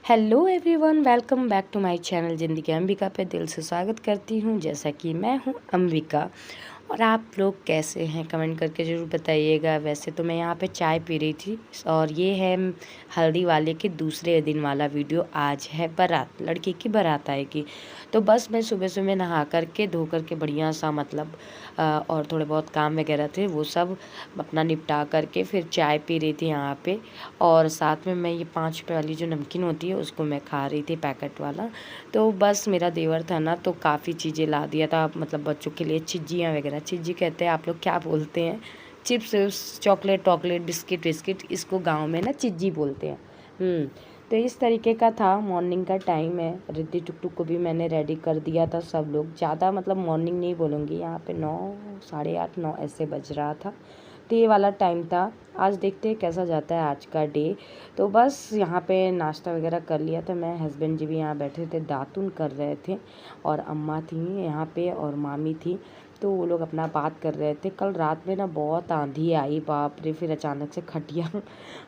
Hello everyone, welcome back to my channel ज़िंदगी अंबिका पे दिल से स्वागत करती हूँ। जैसा कि मैं हूँ अंबिका और आप लोग कैसे हैं कमेंट करके ज़रूर बताइएगा। वैसे तो मैं यहाँ पे चाय पी रही थी और ये है हल्दी वाले के दूसरे दिन वाला वीडियो। आज है बारात, लड़की की बारात आएगी। तो बस मैं सुबह सुबह नहा करके धो करके बढ़िया सा और थोड़े बहुत काम वगैरह थे वो सब अपना निपटा करके फिर चाय पी रही थी यहाँ पे। और साथ में मैं ये 5 रुपये वाली जो नमकीन होती है उसको मैं खा रही थी, पैकेट वाला। तो बस मेरा देवर था ना, तो काफ़ी चीज़ें ला दिया था, मतलब बच्चों के लिए चिज्जियाँ वगैरह। चिज्जी कहते हैं, आप लोग क्या बोलते हैं? चिप्स विप्स, चॉकलेट टॉकलेट, बिस्किट विस्किट, इसको गाँव में ना चिज्जी बोलते हैं। तो इस तरीके का था। मॉर्निंग का टाइम है। रिद्धि टुकटुक को भी मैंने रेडी कर दिया था। सब लोग ज़्यादा मतलब मॉर्निंग नहीं बोलूँगी, यहाँ पे 9, 8:30, 9 ऐसे बज रहा था। तो ये वाला टाइम था। आज देखते हैं कैसा जाता है आज का डे। तो बस यहाँ पे नाश्ता वगैरह कर लिया था मैं। हस्बैंड जी भी यहाँ बैठे थे, दातुन कर रहे थे। और अम्मा थी यहाँ पे और मामी थी, तो वो लोग अपना बात कर रहे थे। कल रात में ना बहुत आंधी आई, बाप रे। फिर अचानक से खटिया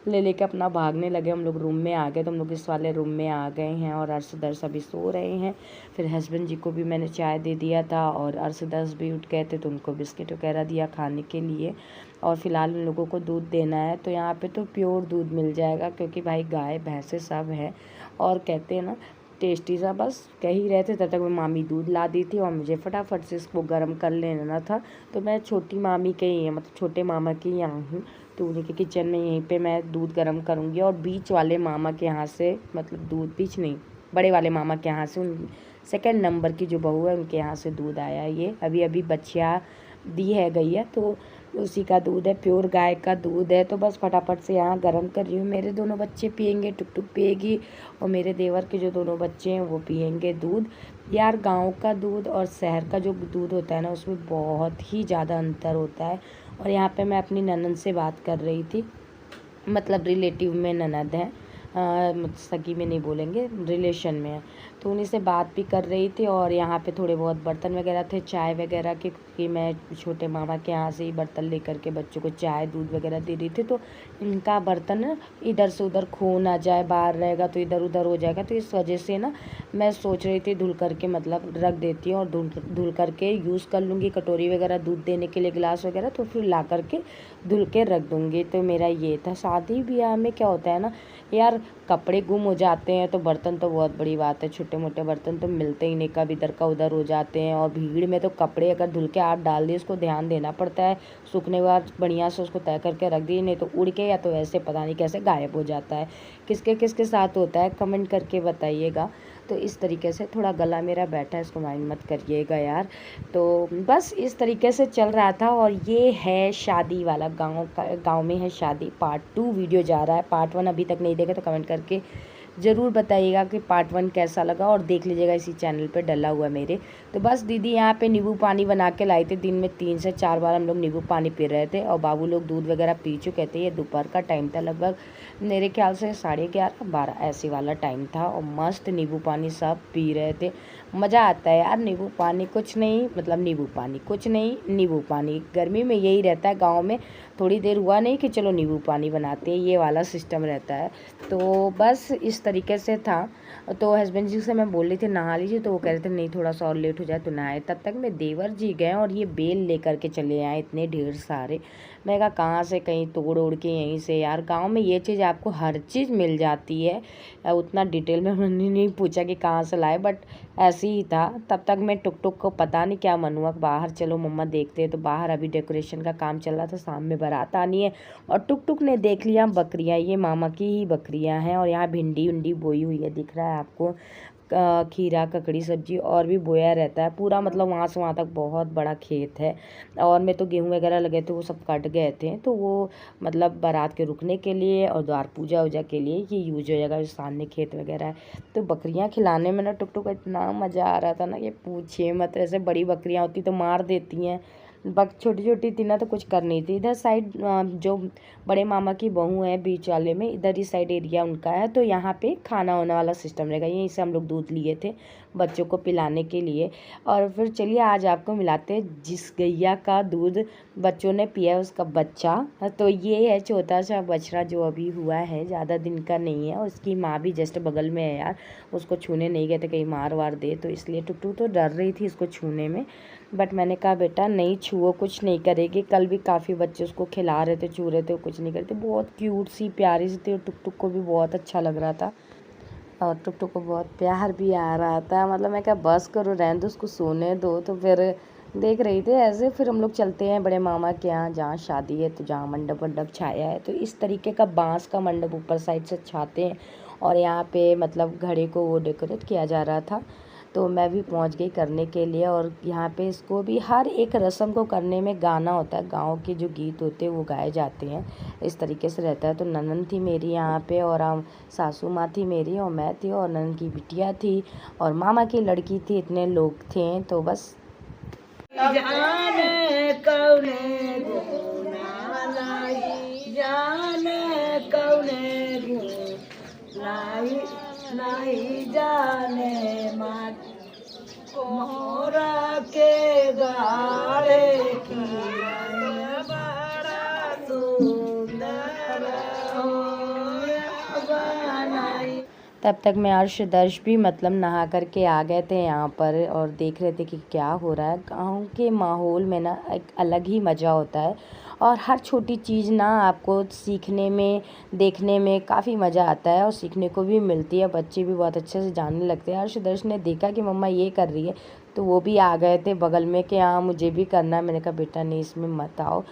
ले लेके अपना भागने लगे। हम लोग रूम में आ गए, तो हम लोग इस वाले रूम में आ गए हैं और अर्शदर्श अभी सो रहे हैं। फिर हस्बैंड जी को भी मैंने चाय दे दिया था और अर्शदर्श भी उठ गए थे, तो उनको बिस्किट वगैरह दिया खाने के लिए। और फिलहाल उन लोगों को दूध देना है। तो यहाँ पे तो प्योर दूध मिल जाएगा, क्योंकि भाई गाय भैंसे सब है। और कहते हैं ना, टेस्टी सा। बस कह ही रहे थे, तब तक मैं मामी दूध ला दी थी और मुझे फटाफट से इसको गर्म कर लेना था। तो मैं छोटी मामी के ही मतलब छोटे मामा के यहाँ हूँ, तो उन्हीं के किचन में यहीं पे मैं दूध गर्म करूँगी। और बीच वाले मामा के यहाँ से, मतलब दूध बीच नहीं, बड़े वाले मामा के यहाँ से, उन सेकंड नंबर की जो बहू है उनके यहाँ से दूध आया है। ये अभी अभी बच्चियाँ दी है गैया, तो उसी का दूध है, प्योर गाय का दूध है। तो बस फटाफट से यहाँ गर्म कर रही हूँ। मेरे दोनों बच्चे पियेंगे, टुकटुक पिएगी और मेरे देवर के जो दोनों बच्चे हैं वो पियेंगे दूध। यार गांव का दूध और शहर का जो दूध होता है ना, उसमें बहुत ही ज़्यादा अंतर होता है। और यहाँ पे मैं अपनी ननद से बात कर रही थी, मतलब रिलेटिव में ननद है, सगी में नहीं बोलेंगे, रिलेशन में है। तो उन्हीं से बात भी कर रही थी। और यहाँ पे थोड़े बहुत बर्तन वगैरह थे चाय वगैरह के, क्योंकि मैं छोटे मामा के यहाँ से ही बर्तन लेकर के बच्चों को चाय दूध वगैरह दे रही थी। तो इनका बर्तन इधर से उधर खो ना जाए, बाहर रहेगा तो इधर उधर हो जाएगा। तो इस वजह से ना मैं सोच रही थी धुल करके मतलब रख देती हूँ और धुल करके यूज़ कर लूँगी, कटोरी वगैरह दूध देने के लिए, गिलास वगैरह, तो फिर ला करके धुल के रख दूँगी। तो मेरा ये था। शादी ब्याह में क्या होता है ना यार, कपड़े गुम हो जाते हैं तो बर्तन तो बहुत बड़ी बात है। छोटे मोटे बर्तन तो मिलते ही नहीं, कब इधर का उधर हो जाते हैं। और भीड़ में तो कपड़े अगर धुल के हाथ डाल दिए, उसको ध्यान देना पड़ता है। सूखने के बाद बढ़िया से उसको तय करके रख दिए, नहीं तो उड़ के या तो ऐसे पता नहीं कैसे गायब हो जाता है। किसके किसके साथ होता है कमेंट करके बताइएगा। तो इस तरीके से थोड़ा गला मेरा बैठा है, इसको माइंड मत करिएगा यार। तो बस इस तरीके से चल रहा था। और ये है शादी वाला, गांव में है शादी। पार्ट 2 वीडियो जा रहा है। पार्ट 1 अभी तक नहीं देखे तो कमेंट करके ज़रूर बताइएगा कि पार्ट 1 कैसा लगा, और देख लीजिएगा इसी चैनल पे डला हुआ मेरे। तो बस दीदी यहाँ पे नींबू पानी बना के लाई थी। दिन में 3 से 4 बार हम लोग नींबू पानी पी रहे थे और बाबू लोग दूध वगैरह पी चुके थे। ये दोपहर का टाइम था, लगभग मेरे ख्याल से 11:30 12 ऐसे वाला टाइम था। और मस्त नींबू पानी सब पी रहे थे। मज़ा आता है यार, नींबू पानी कुछ नहीं, मतलब नींबू पानी कुछ नहीं, नींबू पानी गर्मी में यही रहता है। गाँव में थोड़ी देर हुआ नहीं कि चलो नींबू पानी बनाते हैं, ये वाला सिस्टम रहता है। तो बस इस तरीके से था। तो हस्बैंड जी से मैं बोल रही थी नहा लीजिए, तो वो कह रहे थे नहीं थोड़ा सा और लेट हो जाए तो नहाए। तब तक मैं देवर जी गए और ये बेल लेकर के चले आए इतने ढेर सारे। मैं कहा कहाँ से, कहीं तोड़ ओड़ के यहीं से। यार गांव में ये चीज़ आपको हर चीज़ मिल जाती है। उतना डिटेल में मैंने नहीं पूछा कि कहाँ से लाए, बट ऐसे ही था। तब तक मैं टुक को पता नहीं क्या मन हुआ, बाहर चलो मम्मा देखते हैं। तो बाहर अभी डेकोरेशन का काम चल रहा था, सामने बारात आनी है। और टुक ने देख लिया बकरियाँ, ये मामा की ही बकरियाँ हैं। और यहाँ भिंडी उंडी बोई हुई है, दिख रहा है आपको। खीरा ककड़ी सब्जी और भी बोया रहता है पूरा, मतलब वहाँ से वहाँ तक बहुत बड़ा खेत है। और में तो गेहूँ वगैरह लगे थे, वो सब कट गए थे। तो वो मतलब बारात के रुकने के लिए और द्वार पूजा वूजा के लिए ये यूज हो जाएगा। जो सामने खेत वगैरह है, तो बकरियाँ खिलाने में ना टुक का इतना मज़ा आ रहा था ना, ये पूछिए मत। ऐसे बड़ी बकरियाँ होती तो मार देती हैं, छोटी छोटी थी ना तो कुछ कर नहीं थी। इधर साइड जो बड़े मामा की बहू है बीच वाले में, इधर ही साइड एरिया उनका है, तो यहाँ पे खाना होने वाला सिस्टम रहेगा। यहीं से हम लोग दूध लिए थे बच्चों को पिलाने के लिए। और फिर चलिए आज आपको मिलाते हैं जिस गैया का दूध बच्चों ने पिया है उसका बच्चा। तो ये है छोटा सा बछड़ा जो अभी हुआ है, ज़्यादा दिन का नहीं है। उसकी माँ भी जस्ट बगल में है यार, उसको छूने नहीं गए थे कहीं मार वार दे, तो इसलिए टुकटुक तो डर रही थी इसको छूने में। बट मैंने कहा बेटा नहीं छुओ, कुछ नहीं करेगी। कल भी काफ़ी बच्चे उसको खिला रहे थे, छू रहे थे, कुछ नहीं करते। बहुत क्यूट सी प्यारी सी थी और टुकटुक को भी बहुत अच्छा लग रहा था और टुकटुक को बहुत प्यार भी आ रहा था। मतलब मैं कहा बस करो, रहने दो, उसको सोने दो। तो फिर देख रही थी ऐसे। फिर हम लोग चलते हैं बड़े मामा के यहाँ जहाँ शादी है, तो जहाँ मंडप वंडप छाया है, तो इस तरीके का बांस का मंडप ऊपर साइड से छाते हैं। और यहाँ पे मतलब घड़े को वो डेकोरेट किया जा रहा था, तो मैं भी पहुंच गई करने के लिए। और यहाँ पे इसको भी हर एक रस्म को करने में गाना होता है, गाँव के जो गीत होते हैं वो गाए जाते हैं, इस तरीके से रहता है। तो ननन थी मेरी यहाँ पे, और सासू माँ थी मेरी, और मैं थी, और ननन की बिटिया थी, और मामा की लड़की थी। इतने लोग थे। तो बस जाने कौने गुना लाई, जाने कौने गुना लाई, जाने मात मोरा के गाड़े की बड़ा सुंदर बनाई। तब तक मैं अर्श दर्श भी मतलब नहा करके आ गए थे यहाँ पर, और देख रहे थे कि क्या हो रहा है। गाँव के माहौल में ना एक अलग ही मज़ा होता है, और हर छोटी चीज़ ना आपको सीखने में, देखने में काफ़ी मज़ा आता है, और सीखने को भी मिलती है। बच्चे भी बहुत अच्छे से जानने लगते हैं। अर्श दर्श ने देखा कि मम्मा ये कर रही है, तो वो भी आ गए थे बगल में कि हाँ मुझे भी करना है। मैंने कहा बेटा नहीं इसमें मत आओ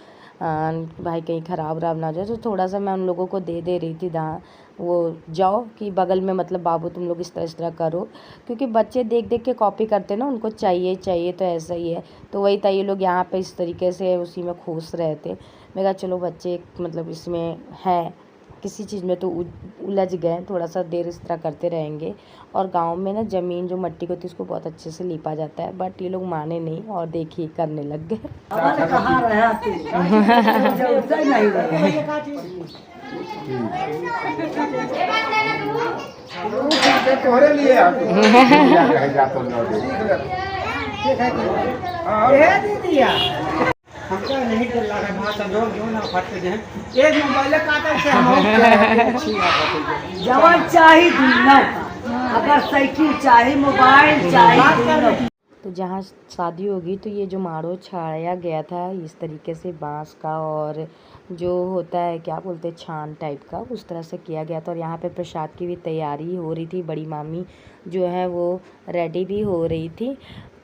भाई, कहीं ख़राब वराब ना हो जाए। तो थोड़ा सा मैं उन लोगों को दे रही थी दाँ, वो जाओ कि बगल में मतलब बाबू तुम लोग इस तरह करो, क्योंकि बच्चे देख देख के कॉपी करते हैं ना, उनको चाहिए चाहिए, तो ऐसा ही है। तो वही था, ये लोग यहाँ पे इस तरीके से उसी में खुश रहे थे। मैं कहा चलो बच्चे मतलब इसमें है, किसी चीज़ में तो उलझ गए, थोड़ा सा देर इस तरह करते रहेंगे। और गांव में ना ज़मीन जो मट्टी को होती है उसको बहुत अच्छे से लीपा जाता है, बट ये लोग माने नहीं और देखिए करने लग गए। हमको नहीं चल रहा है मां संजोग जो ना फटते हैं एक मोबाइल काटा से हम जवान चाहिए दूना, अगर साइकिल चाहिए मोबाइल चाहिए। तो जहाँ शादी होगी तो ये जो माड़ो छाया गया था इस तरीके से बांस का, और जो होता है क्या बोलते हैं छान टाइप का, उस तरह से किया गया था। और यहाँ पे प्रसाद की भी तैयारी हो रही थी, बड़ी मामी जो है वो रेडी भी हो रही थी।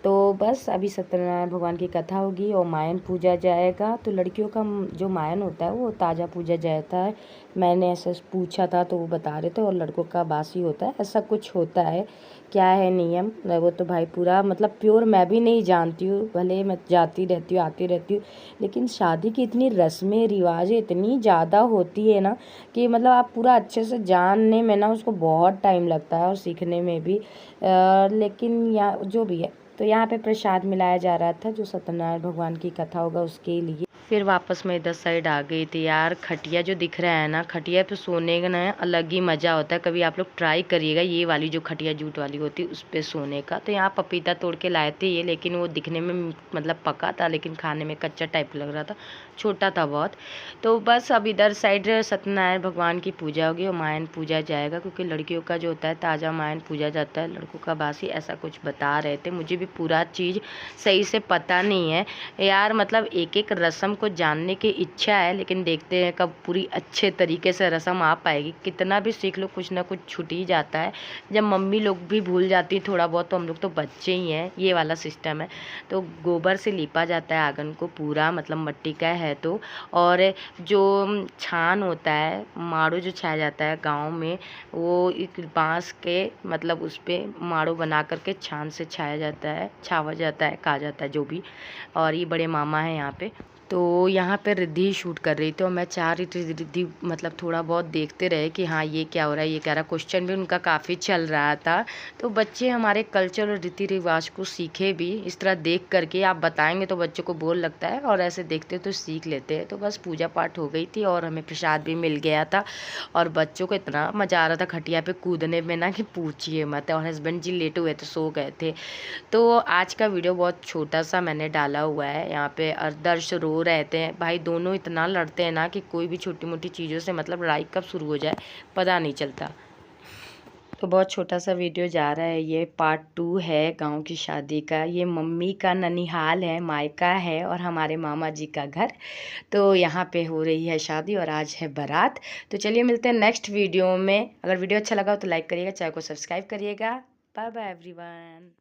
तो बस अभी सत्यनारायण भगवान की कथा होगी और मायन पूजा जाएगा। तो लड़कियों का जो मायन होता है वो ताज़ा पूजा जाता है, मैंने ऐसा पूछा था तो वो बता रहे थे, और लड़कों का बासी होता है, ऐसा कुछ होता है। क्या है नियम वो तो भाई पूरा मतलब प्योर मैं भी नहीं जानती हूँ, भले मैं जाती रहती हूँ आती रहती हूँ, लेकिन शादी की इतनी रस्में रिवाजें इतनी ज़्यादा होती है ना कि मतलब आप पूरा अच्छे से जानने में ना उसको बहुत टाइम लगता है और सीखने में भी। लेकिन या जो भी है, तो यहाँ पे प्रसाद मिलाया जा रहा था जो सत्यनारायण भगवान की कथा होगा उसके लिए। फिर वापस मैं इधर साइड आ गई थी यार। खटिया जो दिख रहा है ना, खटिया पे सोने का ना अलग ही मज़ा होता है। कभी आप लोग ट्राई करिएगा, ये वाली जो खटिया जूट वाली होती है उस पे सोने का। तो यहाँ पपीता तोड़ के लाए थे ये, लेकिन वो दिखने में मतलब पका था लेकिन खाने में कच्चा टाइप लग रहा था, छोटा था बहुत। तो बस अब इधर साइड सत्यनारायण भगवान की पूजा होगी और मायन पूजा जाएगा, क्योंकि लड़कियों का जो होता है ताज़ा मायन पूजा जाता है, लड़कों का बासी, ऐसा कुछ बता रहे थे। मुझे भी पूरा चीज़ सही से पता नहीं है यार, मतलब एक एक रस्म को जानने की इच्छा है, लेकिन देखते हैं कब पूरी अच्छे तरीके से रस्म आ पाएगी। कितना भी सीख लो कुछ ना कुछ छूट ही जाता है, जब मम्मी लोग भी भूल जाती थोड़ा बहुत, तो हम लोग तो बच्चे ही हैं, ये वाला सिस्टम है। तो गोबर से लीपा जाता है आंगन को पूरा, मतलब मिट्टी का है तो। और जो छान होता है, माड़ो जो छाया जाता है गाँव में, वो एक बांस के मतलब उस पर माड़ो बना करके छान से छाया जाता है, छावा जाता है, कहा जाता है जो भी। और ये बड़े मामा हैं यहाँ पे, तो यहाँ पे रिद्धि शूट कर रही थी और मैं चाह रही थी रिद्धि मतलब थोड़ा बहुत देखते रहे कि हाँ ये क्या हो रहा है, ये क्या रहा। क्वेश्चन भी उनका काफ़ी चल रहा था। तो बच्चे हमारे कल्चर और रीति रिवाज को सीखे भी इस तरह देख करके। आप बताएंगे तो बच्चों को बोर लगता है और ऐसे देखते तो सीख लेते हैं। तो बस पूजा पाठ हो गई थी और हमें प्रसाद भी मिल गया था और बच्चों को इतना मज़ा आ रहा था खटिया पे कूदने में ना कि पूछिए मत। और हस्बैंड जी लेटे हुए थे, सो गए थे। तो आज का वीडियो बहुत छोटा सा मैंने डाला हुआ है। यहाँ पे आदर्श रो रहते हैं, भाई दोनों इतना लड़ते हैं ना कि कोई भी छोटी मोटी चीज़ों से मतलब लड़ाई कब शुरू हो जाए पता नहीं चलता। तो बहुत छोटा सा वीडियो जा रहा है। ये पार्ट 2 है गांव की शादी का। ये मम्मी का ननिहाल है, मायका है और हमारे मामा जी का घर। तो यहाँ पे हो रही है शादी और आज है बारात। तो चलिए मिलते हैं नेक्स्ट वीडियो में। अगर वीडियो अच्छा लगा हो तो लाइक करिएगा, चैनल को सब्सक्राइब करिएगा। Bye bye everyone.